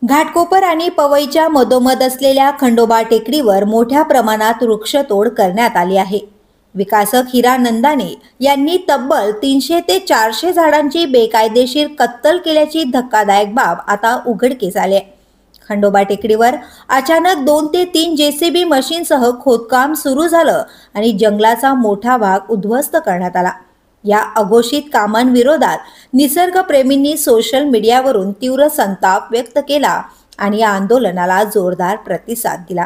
घाटकोपर आणि पवईच्या मधोमध असलेल्या खंडोबा टेकडीवर मोठ्या प्रमाणात वृक्षतोड करण्यात आली आहे। विकासक हिरा नंदाने यांनी तब्बल 300 ते 400 झाडांची बेकायदेशीर कत्तल केल्याची धक्कादायक बाब आता उघडकीस आली आहे। खंडोबा टेकडीवर अचानक 2 ते 3 जेसीबी मशीनसह खोदकाम सुरू झालं आणि जंगलाचा मोठा भाग उद्ध्वस्त करण्यात आला। या अघोषित कामांविरोधात निसर्गप्रेमींनी सोशल मीडियावरून तीव्र संताप व्यक्त केला आणि या आंदोलनाला जोरदार प्रतिसाद दिला।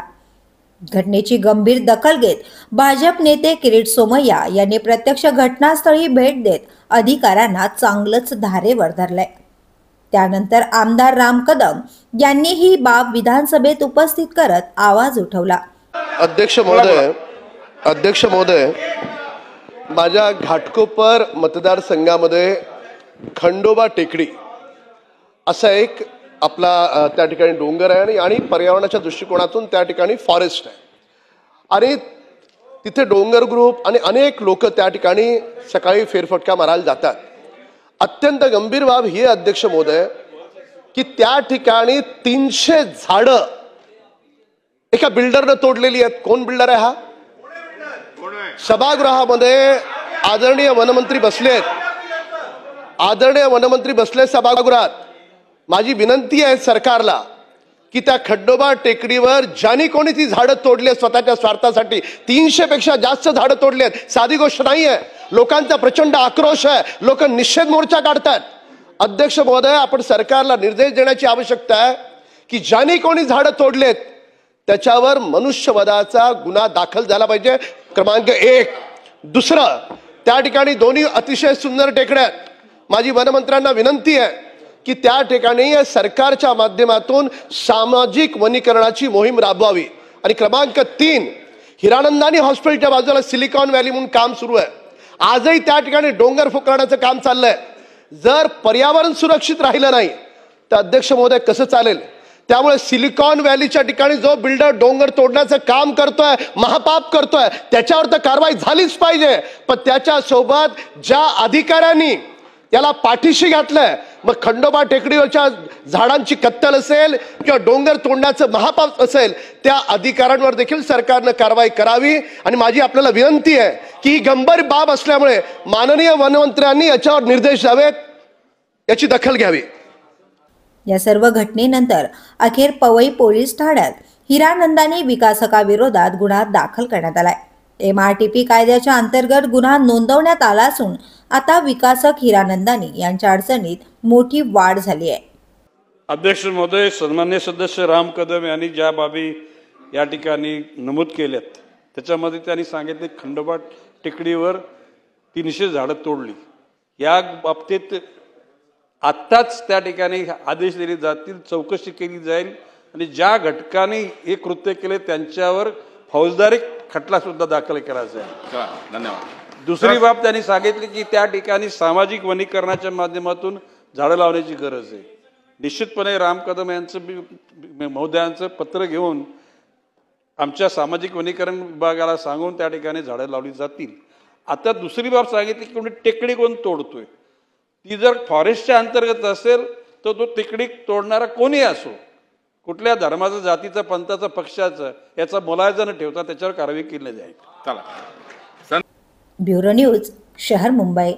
घटनेची गंभीर दखल घेत भाजप नेते किरीट सोमय्या यांनी प्रत्यक्ष घटनास्थळी भेट देत अधिकाऱ्यांना चांगलंच धारेवर धरलंय। त्यानंतर आमदार राम कदम यांनी ही बाब विधानसभेत उपस्थित करत आवाज उठवला। अध्यक्ष महोदय, माझ्या घाटकोपर मतदारसंघामध्ये खंडोबा टेकडी असा एक आपला त्या ठिकाणी डोंगर आहे आणि पर्यावरणाच्या दृष्टिकोनातून त्या ठिकाणी फॉरेस्ट आहे आणि तिथे डोंगर ग्रुप आणि अनेक लोक त्या ठिकाणी सकाळी फेरफटका मारायला जातात। अत्यंत गंभीर बाब ही अध्यक्ष महोदय की त्या ठिकाणी 300 झाडं एका बिल्डरने तोडलेली आहेत। कोण बिल्डर आहे हा? सभागृहामध्ये आदरणीय वनमंत्री बसलेत सभागृहात। माझी विनंती आहे सरकारला की त्या खंडोबा टेकडीवर ज्यांनी कोणी ती झाडं तोडली स्वतःच्या स्वार्थासाठी 300 पेक्षा जास्त झाडं तोडली आहेत, साधी गोष्ट नाही आहे। लोकांचा प्रचंड आक्रोश आहे, लोक निषेध मोर्चा काढतात। अध्यक्ष महोदय, आपण सरकारला निर्देश देण्याची आवश्यकता आहे की ज्यांनी कोणी झाडं तोडलेत त्याच्यावर मनुष्यवधाचा गुन्हा दाखल झाला पाहिजे। क्रमांक 1। दुसरं, त्या ठिकाणी दोन्ही अतिशय सुंदर टेकड्या आहेत। माझी वनमंत्र्यांना विनंती आहे की त्या ठिकाणी सरकारच्या माध्यमातून सामाजिक वनीकरणाची मोहीम राबवावी। आणि क्रमांक 3, हिरानंदानी हॉस्पिटलच्या बाजूला सिलिकॉन व्हॅली म्हणून काम सुरू आहे। आजही त्या ठिकाणी डोंगर फुकरण्याचं काम चाललंय। जर पर्यावरण सुरक्षित राहिलं नाही तर अध्यक्ष महोदय कसं चालेल? त्यामुळे सिलिकॉन व्हॅलीच्या ठिकाणी जो बिल्डर डोंगर तोडण्याचं काम करतोय, महापाप करतोय, त्याच्यावर तर कारवाई झालीच पाहिजे। पण त्याच्या सोबत ज्या अधिकाऱ्यांनी याला पाठीशी घातलंय, मग खंडोबा टेकडीवरच्या झाडांची कत्तल असेल किंवा डोंगर तोडण्याचं महापाप असेल, त्या अधिकाऱ्यांवर देखील सरकारने कारवाई करावी। आणि माझी आपल्याला विनंती आहे की ही गंभीर बाब असल्यामुळे माननीय वनमंत्र्यांनी याच्यावर निर्देश द्यावेत, याची दखल घ्यावी। या सर्व घटनेनंतर अखेर पवई पोलीस ठाण्यात हिरानंदानी विकासकाविरोधात गुन्हा दाखल करण्यात आलाय। MRTP कायद्याच्या अंतर्गत गुन्हा नोंदवण्यात आला असून आता विकासक हिरानंदानी यांच्या अडचणीत मोठी वाढ झाली आहे। अध्यक्ष महोदय, सन्मान्य सदस्य राम कदम यांनी ज्या बाबी या ठिकाणी नमूद केल्यात त्याच्यामध्ये त्यांनी सांगितले खंडोबा टेकडीवर 300 झाडं तोडली। या बाबतीत आत्ताच त्या ठिकाणी आदेश दिले जातील, चौकशी केली जाईल आणि ज्या घटकांनी हे कृत्य केले त्यांच्यावर फौजदारी खटला सुद्धा दाखल करायचा आहे। धन्यवाद। दुसरी बाब त्यांनी सांगितली की त्या ठिकाणी सामाजिक वनीकरणाच्या माध्यमातून झाडं लावण्याची गरज आहे। निश्चितपणे राम कदम यांचं महोदयांचं पत्र घेऊन आमच्या सामाजिक वनीकरण विभागाला सांगून त्या ठिकाणी झाडं लावली जातील। आता दुसरी बाब सांगितली की टेकडी कोण तोडतोय, ती जर फॉरेस्टच्या अंतर्गत असेल तर तो टेकडी तोडणारा कोणी असो, कुठल्या धर्माचा, जातीचा, पंथाचा, पक्षाचा, याचा मुलायजा न ठेवता त्याच्यावर कारवाई केली जाईल। ब्युरो न्यूज, शहर मुंबई।